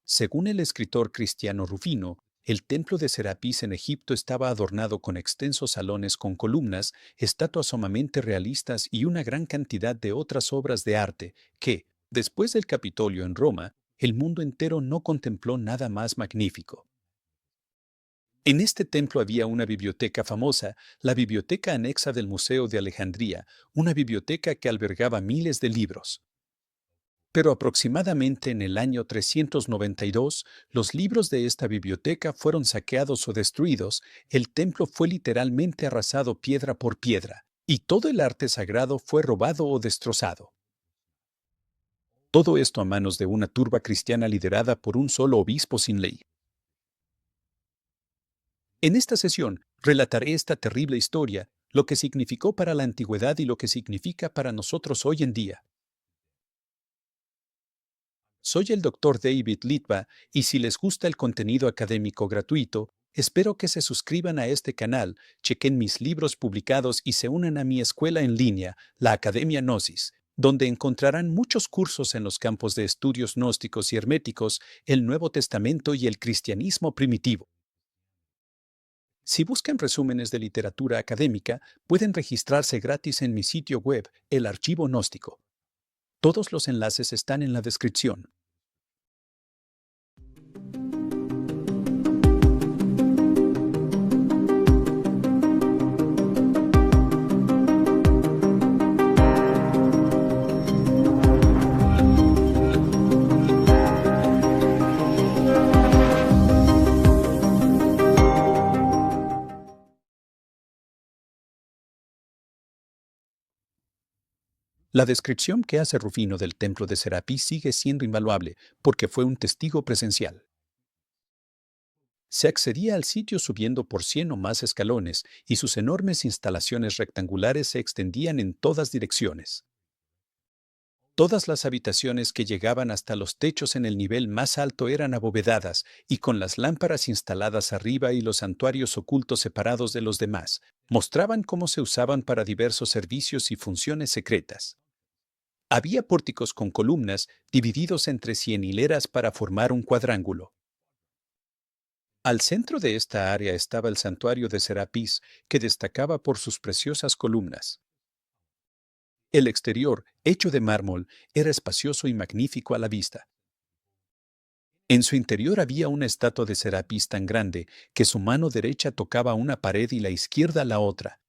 Según el escritor cristiano Rufino, el templo de Serapis en Egipto estaba adornado con extensos salones con columnas, estatuas sumamente realistas y una gran cantidad de otras obras de arte que, después del Capitolio en Roma, el mundo entero no contempló nada más magnífico. En este templo había una biblioteca famosa, la biblioteca anexa del Museo de Alejandría, una biblioteca que albergaba miles de libros. Pero aproximadamente en el año 392, los libros de esta biblioteca fueron saqueados o destruidos, el templo fue literalmente arrasado piedra por piedra, y todo el arte sagrado fue robado o destrozado. Todo esto a manos de una turba cristiana liderada por un solo obispo sin ley. En esta sesión, relataré esta terrible historia, lo que significó para la antigüedad y lo que significa para nosotros hoy en día. Soy el Dr. David Litva y si les gusta el contenido académico gratuito, espero que se suscriban a este canal, chequen mis libros publicados y se unan a mi escuela en línea, la Academia Gnosis, donde encontrarán muchos cursos en los campos de estudios gnósticos y herméticos, el Nuevo Testamento y el cristianismo primitivo. Si buscan resúmenes de literatura académica, pueden registrarse gratis en mi sitio web, el Archivo Gnóstico. Todos los enlaces están en la descripción. La descripción que hace Rufino del templo de Serapis sigue siendo invaluable, porque fue un testigo presencial. Se accedía al sitio subiendo por 100 o más escalones, y sus enormes instalaciones rectangulares se extendían en todas direcciones. Todas las habitaciones que llegaban hasta los techos en el nivel más alto eran abovedadas, y con las lámparas instaladas arriba y los santuarios ocultos separados de los demás, mostraban cómo se usaban para diversos servicios y funciones secretas. Había pórticos con columnas divididos entre 100 hileras para formar un cuadrángulo. Al centro de esta área estaba el santuario de Serapis, que destacaba por sus preciosas columnas. El exterior, hecho de mármol, era espacioso y magnífico a la vista. En su interior había una estatua de Serapis tan grande que su mano derecha tocaba una pared y la izquierda la otra.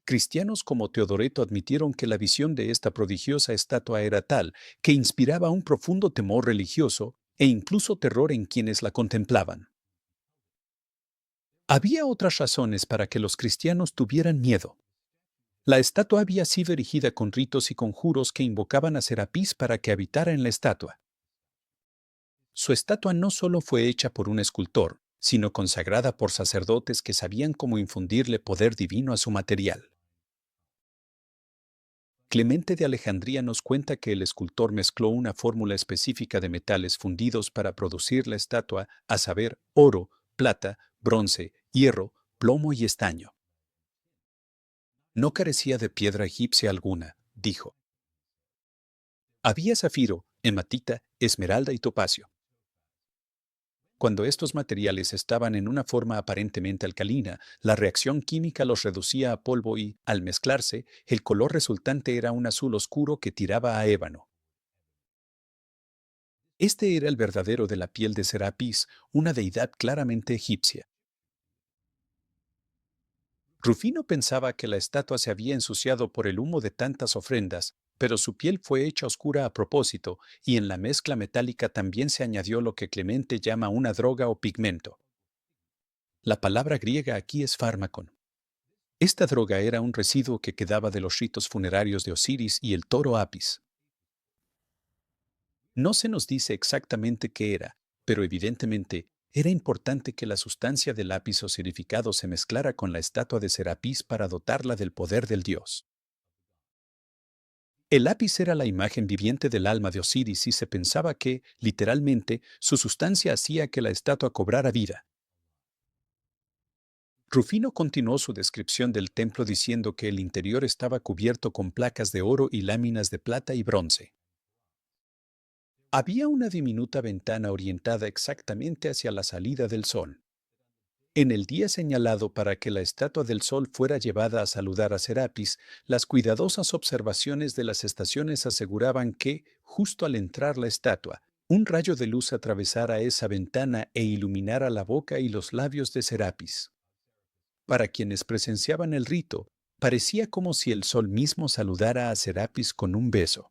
Cristianos como Teodoreto admitieron que la visión de esta prodigiosa estatua era tal que inspiraba un profundo temor religioso e incluso terror en quienes la contemplaban. Había otras razones para que los cristianos tuvieran miedo. La estatua había sido erigida con ritos y conjuros que invocaban a Serapis para que habitara en la estatua. Su estatua no solo fue hecha por un escultor, sino consagrada por sacerdotes que sabían cómo infundirle poder divino a su material. Clemente de Alejandría nos cuenta que el escultor mezcló una fórmula específica de metales fundidos para producir la estatua, a saber, oro, plata, bronce, hierro, plomo y estaño. No carecía de piedra egipcia alguna, dijo. Había zafiro, hematita, esmeralda y topacio. Cuando estos materiales estaban en una forma aparentemente alcalina, la reacción química los reducía a polvo y, al mezclarse, el color resultante era un azul oscuro que tiraba a ébano. Este era el verdadero de la piel de Serapis, una deidad claramente egipcia. Rufino pensaba que la estatua se había ensuciado por el humo de tantas ofrendas, pero su piel fue hecha oscura a propósito, y en la mezcla metálica también se añadió lo que Clemente llama una droga o pigmento. La palabra griega aquí es fármacon. Esta droga era un residuo que quedaba de los ritos funerarios de Osiris y el toro Apis. No se nos dice exactamente qué era, pero evidentemente era importante que la sustancia del lápiz osirificado se mezclara con la estatua de Serapis para dotarla del poder del dios. El lápiz era la imagen viviente del alma de Osiris y se pensaba que, literalmente, su sustancia hacía que la estatua cobrara vida. Rufino continuó su descripción del templo diciendo que el interior estaba cubierto con placas de oro y láminas de plata y bronce. Había una diminuta ventana orientada exactamente hacia la salida del sol. En el día señalado para que la estatua del Sol fuera llevada a saludar a Serapis, las cuidadosas observaciones de las estaciones aseguraban que, justo al entrar la estatua, un rayo de luz atravesara esa ventana e iluminara la boca y los labios de Serapis. Para quienes presenciaban el rito, parecía como si el Sol mismo saludara a Serapis con un beso.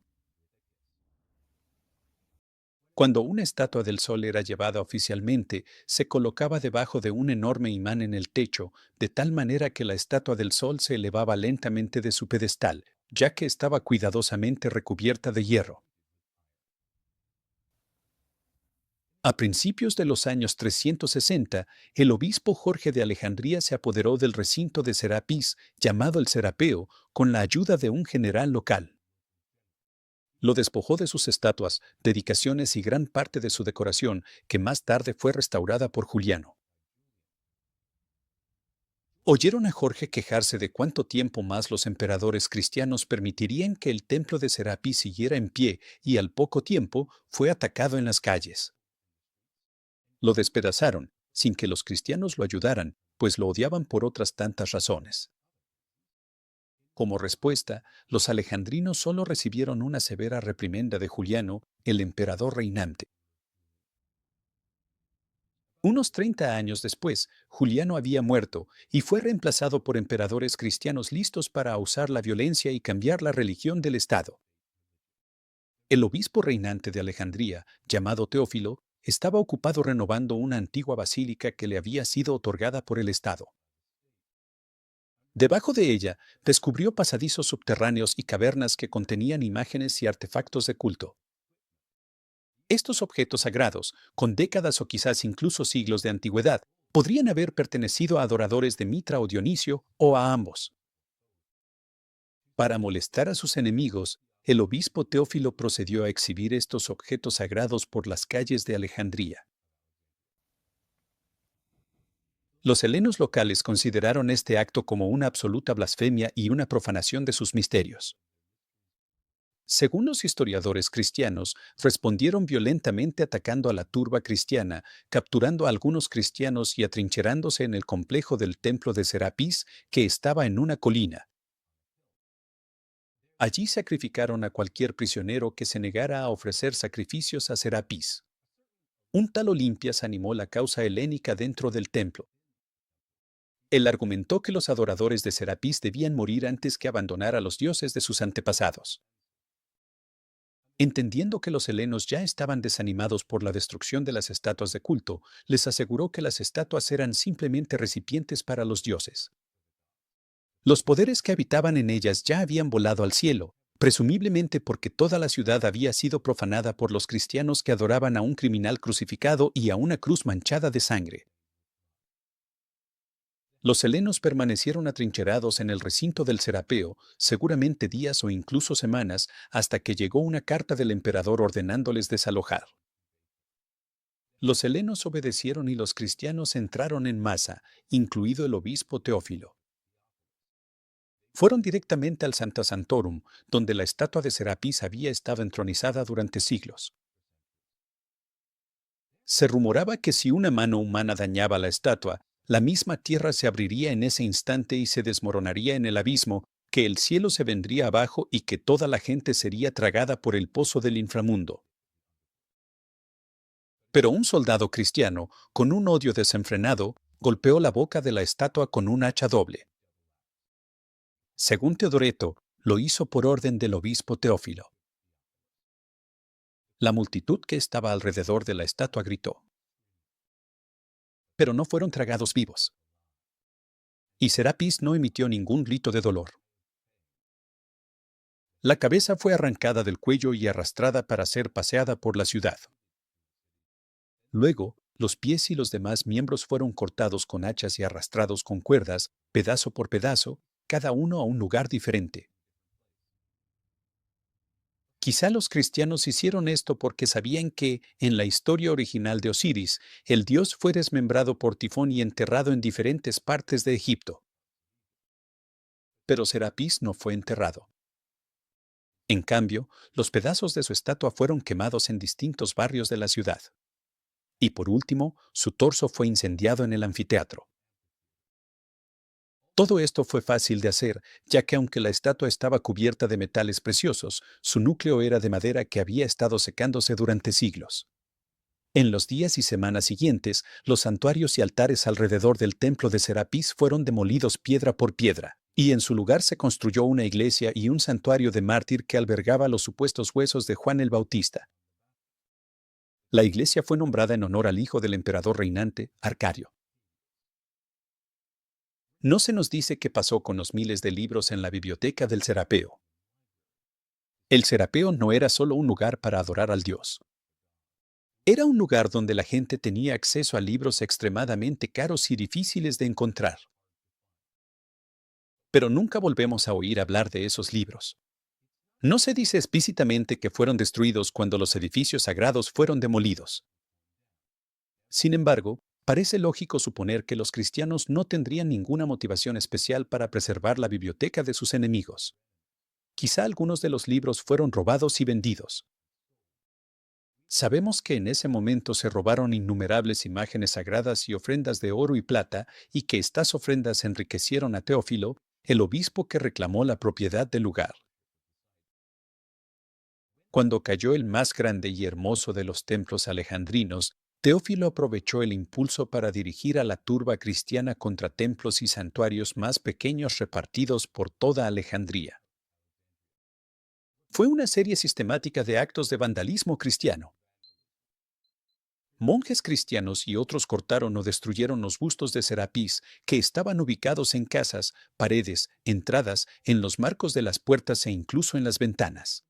Cuando una estatua del Sol era llevada oficialmente, se colocaba debajo de un enorme imán en el techo, de tal manera que la estatua del Sol se elevaba lentamente de su pedestal, ya que estaba cuidadosamente recubierta de hierro. A principios de los años 360, el obispo Jorge de Alejandría se apoderó del recinto de Serapis, llamado el Serapeo, con la ayuda de un general local. Lo despojó de sus estatuas, dedicaciones y gran parte de su decoración, que más tarde fue restaurada por Juliano. Oyeron a Jorge quejarse de cuánto tiempo más los emperadores cristianos permitirían que el templo de Serapis siguiera en pie y al poco tiempo fue atacado en las calles. Lo despedazaron, sin que los cristianos lo ayudaran, pues lo odiaban por otras tantas razones. Como respuesta, los alejandrinos solo recibieron una severa reprimenda de Juliano, el emperador reinante. Unos 30 años después, Juliano había muerto y fue reemplazado por emperadores cristianos listos para usar la violencia y cambiar la religión del Estado. El obispo reinante de Alejandría, llamado Teófilo, estaba ocupado renovando una antigua basílica que le había sido otorgada por el Estado. Debajo de ella, descubrió pasadizos subterráneos y cavernas que contenían imágenes y artefactos de culto. Estos objetos sagrados, con décadas o quizás incluso siglos de antigüedad, podrían haber pertenecido a adoradores de Mitra o Dionisio o a ambos. Para molestar a sus enemigos, el obispo Teófilo procedió a exhibir estos objetos sagrados por las calles de Alejandría. Los helenos locales consideraron este acto como una absoluta blasfemia y una profanación de sus misterios. Según los historiadores cristianos, respondieron violentamente atacando a la turba cristiana, capturando a algunos cristianos y atrincherándose en el complejo del templo de Serapis, que estaba en una colina. Allí sacrificaron a cualquier prisionero que se negara a ofrecer sacrificios a Serapis. Un tal Olimpias animó la causa helénica dentro del templo. Él argumentó que los adoradores de Serapis debían morir antes que abandonar a los dioses de sus antepasados. Entendiendo que los helenos ya estaban desanimados por la destrucción de las estatuas de culto, les aseguró que las estatuas eran simplemente recipientes para los dioses. Los poderes que habitaban en ellas ya habían volado al cielo, presumiblemente porque toda la ciudad había sido profanada por los cristianos que adoraban a un criminal crucificado y a una cruz manchada de sangre. Los helenos permanecieron atrincherados en el recinto del Serapeo, seguramente días o incluso semanas, hasta que llegó una carta del emperador ordenándoles desalojar. Los helenos obedecieron y los cristianos entraron en masa, incluido el obispo Teófilo. Fueron directamente al Sancta Sanctorum, donde la estatua de Serapis había estado entronizada durante siglos. Se rumoraba que si una mano humana dañaba la estatua, la misma tierra se abriría en ese instante y se desmoronaría en el abismo, que el cielo se vendría abajo y que toda la gente sería tragada por el pozo del inframundo. Pero un soldado cristiano, con un odio desenfrenado, golpeó la boca de la estatua con un hacha doble. Según Teodoreto, lo hizo por orden del obispo Teófilo. La multitud que estaba alrededor de la estatua gritó. Pero no fueron tragados vivos. Y Serapis no emitió ningún grito de dolor. La cabeza fue arrancada del cuello y arrastrada para ser paseada por la ciudad. Luego, los pies y los demás miembros fueron cortados con hachas y arrastrados con cuerdas, pedazo por pedazo, cada uno a un lugar diferente. Quizá los cristianos hicieron esto porque sabían que, en la historia original de Osiris, el dios fue desmembrado por Tifón y enterrado en diferentes partes de Egipto. Pero Serapis no fue enterrado. En cambio, los pedazos de su estatua fueron quemados en distintos barrios de la ciudad. Y por último, su torso fue incendiado en el anfiteatro. Todo esto fue fácil de hacer, ya que aunque la estatua estaba cubierta de metales preciosos, su núcleo era de madera que había estado secándose durante siglos. En los días y semanas siguientes, los santuarios y altares alrededor del templo de Serapis fueron demolidos piedra por piedra, y en su lugar se construyó una iglesia y un santuario de mártir que albergaba los supuestos huesos de Juan el Bautista. La iglesia fue nombrada en honor al hijo del emperador reinante, Arcadio. No se nos dice qué pasó con los miles de libros en la biblioteca del Serapeo. El Serapeo no era solo un lugar para adorar al Dios. Era un lugar donde la gente tenía acceso a libros extremadamente caros y difíciles de encontrar. Pero nunca volvemos a oír hablar de esos libros. No se dice explícitamente que fueron destruidos cuando los edificios sagrados fueron demolidos. Sin embargo, parece lógico suponer que los cristianos no tendrían ninguna motivación especial para preservar la biblioteca de sus enemigos. Quizá algunos de los libros fueron robados y vendidos. Sabemos que en ese momento se robaron innumerables imágenes sagradas y ofrendas de oro y plata, y que estas ofrendas enriquecieron a Teófilo, el obispo que reclamó la propiedad del lugar. Cuando cayó el más grande y hermoso de los templos alejandrinos, Teófilo aprovechó el impulso para dirigir a la turba cristiana contra templos y santuarios más pequeños repartidos por toda Alejandría. Fue una serie sistemática de actos de vandalismo cristiano. Monjes cristianos y otros cortaron o destruyeron los bustos de Serapis que estaban ubicados en casas, paredes, entradas, en los marcos de las puertas e incluso en las ventanas.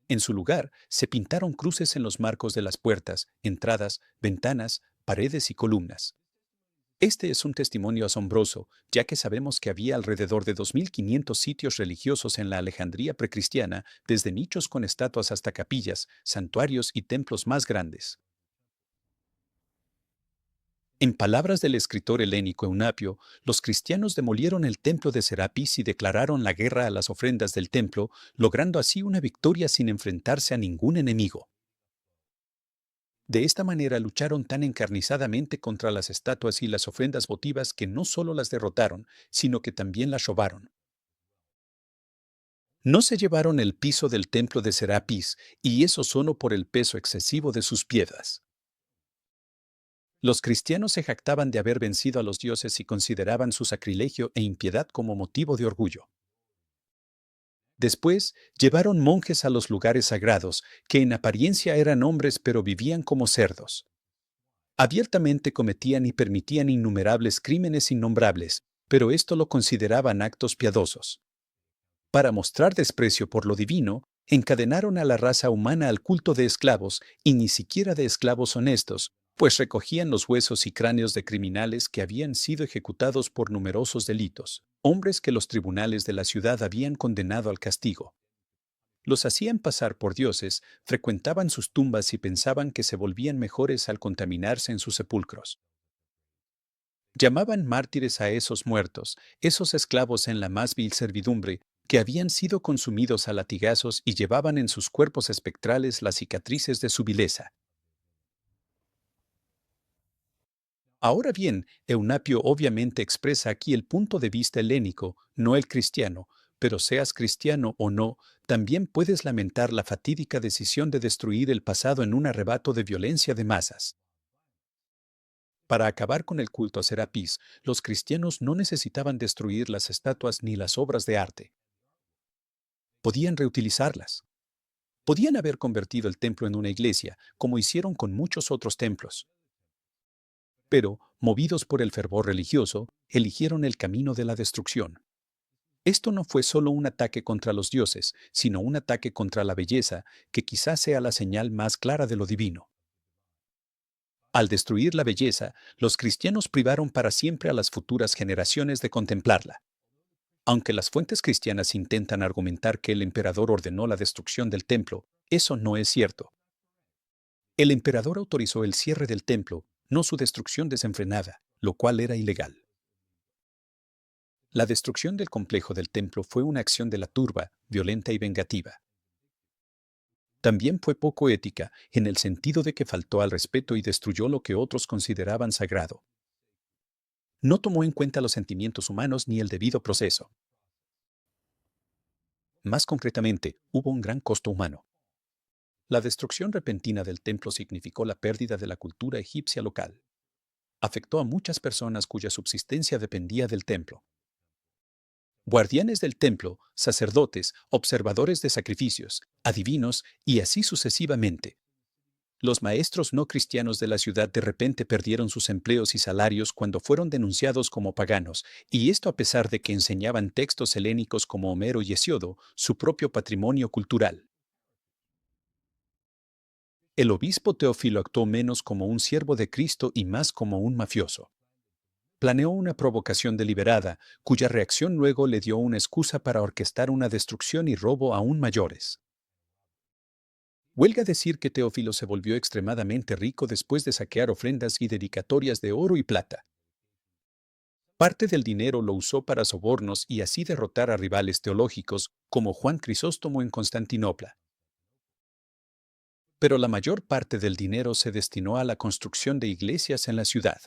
En su lugar, se pintaron cruces en los marcos de las puertas, entradas, ventanas, paredes y columnas. Este es un testimonio asombroso, ya que sabemos que había alrededor de 2.500 sitios religiosos en la Alejandría precristiana, desde nichos con estatuas hasta capillas, santuarios y templos más grandes. En palabras del escritor helénico Eunapio, los cristianos demolieron el templo de Serapis y declararon la guerra a las ofrendas del templo, logrando así una victoria sin enfrentarse a ningún enemigo. De esta manera lucharon tan encarnizadamente contra las estatuas y las ofrendas votivas que no solo las derrotaron, sino que también las robaron. No se llevaron el piso del templo de Serapis, y eso solo por el peso excesivo de sus piedras. Los cristianos se jactaban de haber vencido a los dioses y consideraban su sacrilegio e impiedad como motivo de orgullo. Después, llevaron monjes a los lugares sagrados, que en apariencia eran hombres pero vivían como cerdos. Abiertamente cometían y permitían innumerables crímenes innombrables, pero esto lo consideraban actos piadosos. Para mostrar desprecio por lo divino, encadenaron a la raza humana al culto de esclavos, y ni siquiera de esclavos honestos, pues recogían los huesos y cráneos de criminales que habían sido ejecutados por numerosos delitos, hombres que los tribunales de la ciudad habían condenado al castigo. Los hacían pasar por dioses, frecuentaban sus tumbas y pensaban que se volvían mejores al contaminarse en sus sepulcros. Llamaban mártires a esos muertos, esos esclavos en la más vil servidumbre, que habían sido consumidos a latigazos y llevaban en sus cuerpos espectrales las cicatrices de su vileza. Ahora bien, Eunapio obviamente expresa aquí el punto de vista helénico, no el cristiano, pero seas cristiano o no, también puedes lamentar la fatídica decisión de destruir el pasado en un arrebato de violencia de masas. Para acabar con el culto a Serapis, los cristianos no necesitaban destruir las estatuas ni las obras de arte. Podían reutilizarlas. Podían haber convertido el templo en una iglesia, como hicieron con muchos otros templos. Pero, movidos por el fervor religioso, eligieron el camino de la destrucción. Esto no fue solo un ataque contra los dioses, sino un ataque contra la belleza, que quizás sea la señal más clara de lo divino. Al destruir la belleza, los cristianos privaron para siempre a las futuras generaciones de contemplarla. Aunque las fuentes cristianas intentan argumentar que el emperador ordenó la destrucción del templo, eso no es cierto. El emperador autorizó el cierre del templo, no su destrucción desenfrenada, lo cual era ilegal. La destrucción del complejo del templo fue una acción de la turba, violenta y vengativa. También fue poco ética, en el sentido de que faltó al respeto y destruyó lo que otros consideraban sagrado. No tomó en cuenta los sentimientos humanos ni el debido proceso. Más concretamente, hubo un gran costo humano. La destrucción repentina del templo significó la pérdida de la cultura egipcia local. Afectó a muchas personas cuya subsistencia dependía del templo. Guardianes del templo, sacerdotes, observadores de sacrificios, adivinos y así sucesivamente. Los maestros no cristianos de la ciudad de repente perdieron sus empleos y salarios cuando fueron denunciados como paganos, y esto a pesar de que enseñaban textos helénicos como Homero y Hesiodo, su propio patrimonio cultural. El obispo Teófilo actuó menos como un siervo de Cristo y más como un mafioso. Planeó una provocación deliberada, cuya reacción luego le dio una excusa para orquestar una destrucción y robo aún mayores. Huelga decir que Teófilo se volvió extremadamente rico después de saquear ofrendas y dedicatorias de oro y plata. Parte del dinero lo usó para sobornos y así derrotar a rivales teológicos como Juan Crisóstomo en Constantinopla. Pero la mayor parte del dinero se destinó a la construcción de iglesias en la ciudad.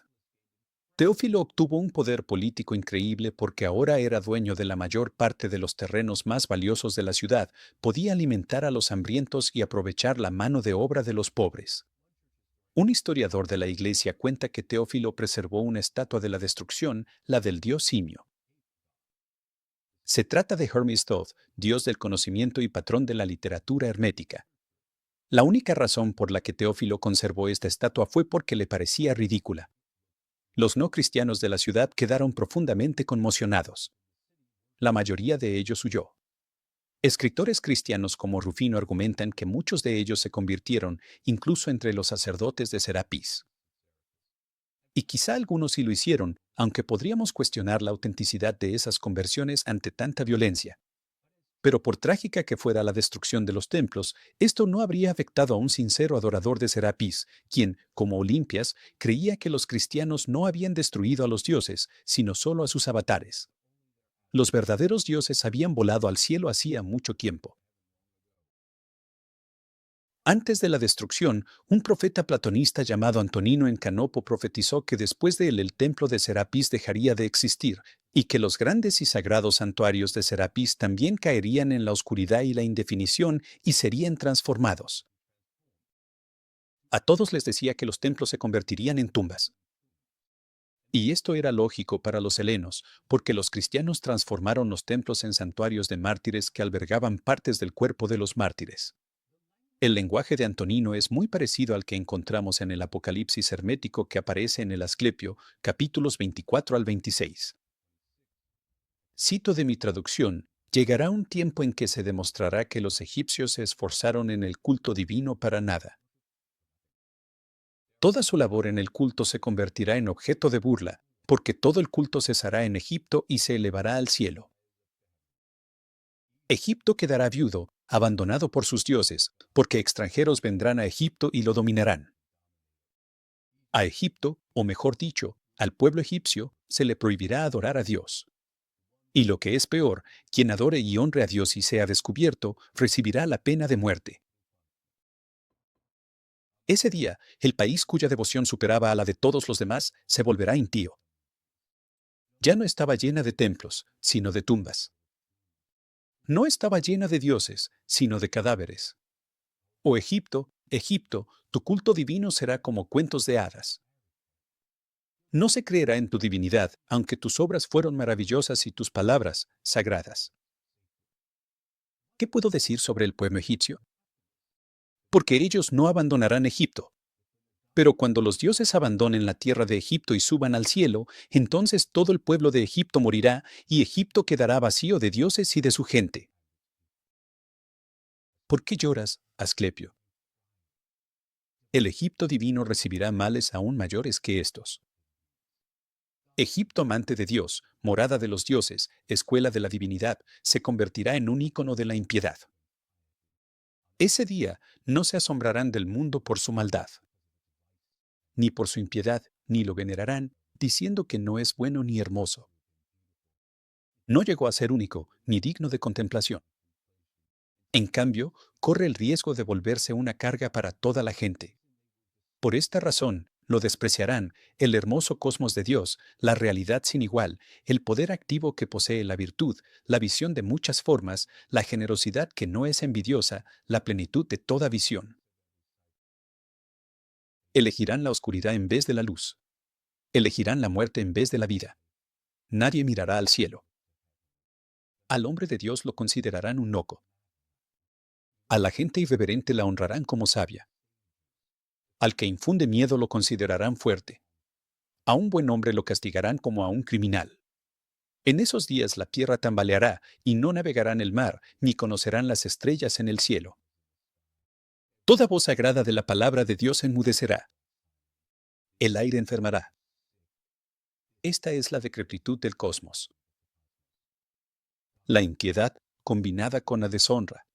Teófilo obtuvo un poder político increíble porque ahora era dueño de la mayor parte de los terrenos más valiosos de la ciudad, podía alimentar a los hambrientos y aprovechar la mano de obra de los pobres. Un historiador de la iglesia cuenta que Teófilo preservó una estatua de la destrucción, la del dios Simio. Se trata de Hermes Thoth, dios del conocimiento y patrón de la literatura hermética. La única razón por la que Teófilo conservó esta estatua fue porque le parecía ridícula. Los no cristianos de la ciudad quedaron profundamente conmocionados. La mayoría de ellos huyó. Escritores cristianos como Rufino argumentan que muchos de ellos se convirtieron, incluso entre los sacerdotes de Serapis. Y quizá algunos sí lo hicieron, aunque podríamos cuestionar la autenticidad de esas conversiones ante tanta violencia. Pero por trágica que fuera la destrucción de los templos, esto no habría afectado a un sincero adorador de Serapis, quien, como Olimpias, creía que los cristianos no habían destruido a los dioses, sino solo a sus avatares. Los verdaderos dioses habían volado al cielo hacía mucho tiempo. Antes de la destrucción, un profeta platonista llamado Antonino en Canopo profetizó que después de él el templo de Serapis dejaría de existir y que los grandes y sagrados santuarios de Serapis también caerían en la oscuridad y la indefinición y serían transformados. A todos les decía que los templos se convertirían en tumbas. Y esto era lógico para los helenos, porque los cristianos transformaron los templos en santuarios de mártires que albergaban partes del cuerpo de los mártires. El lenguaje de Antonino es muy parecido al que encontramos en el Apocalipsis hermético que aparece en el Asclepio, capítulos 24 al 26. Cito de mi traducción: llegará un tiempo en que se demostrará que los egipcios se esforzaron en el culto divino para nada. Toda su labor en el culto se convertirá en objeto de burla, porque todo el culto cesará en Egipto y se elevará al cielo. Egipto quedará viudo, abandonado por sus dioses, porque extranjeros vendrán a Egipto y lo dominarán. A Egipto, o mejor dicho, al pueblo egipcio, se le prohibirá adorar a Dios. Y lo que es peor, quien adore y honre a Dios y sea descubierto, recibirá la pena de muerte. Ese día, el país cuya devoción superaba a la de todos los demás se volverá impío. Ya no estaba llena de templos, sino de tumbas. No estaba llena de dioses, sino de cadáveres. Oh Egipto, Egipto, tu culto divino será como cuentos de hadas. No se creerá en tu divinidad, aunque tus obras fueron maravillosas y tus palabras sagradas. ¿Qué puedo decir sobre el pueblo egipcio? Porque ellos no abandonarán Egipto. Pero cuando los dioses abandonen la tierra de Egipto y suban al cielo, entonces todo el pueblo de Egipto morirá y Egipto quedará vacío de dioses y de su gente. ¿Por qué lloras, Asclepio? El Egipto divino recibirá males aún mayores que estos. Egipto amante de Dios, morada de los dioses, escuela de la divinidad, se convertirá en un ícono de la impiedad. Ese día no se asombrarán del mundo por su maldad, ni por su impiedad, ni lo venerarán, diciendo que no es bueno ni hermoso. No llegó a ser único ni digno de contemplación. En cambio, corre el riesgo de volverse una carga para toda la gente. Por esta razón, lo despreciarán, el hermoso cosmos de Dios, la realidad sin igual, el poder activo que posee la virtud, la visión de muchas formas, la generosidad que no es envidiosa, la plenitud de toda visión. Elegirán la oscuridad en vez de la luz. Elegirán la muerte en vez de la vida. Nadie mirará al cielo. Al hombre de Dios lo considerarán un loco. A la gente irreverente la honrarán como sabia. Al que infunde miedo lo considerarán fuerte. A un buen hombre lo castigarán como a un criminal. En esos días la tierra tambaleará, y no navegarán el mar, ni conocerán las estrellas en el cielo. Toda voz sagrada de la palabra de Dios enmudecerá. El aire enfermará. Esta es la decrepitud del cosmos. La impiedad combinada con la deshonra.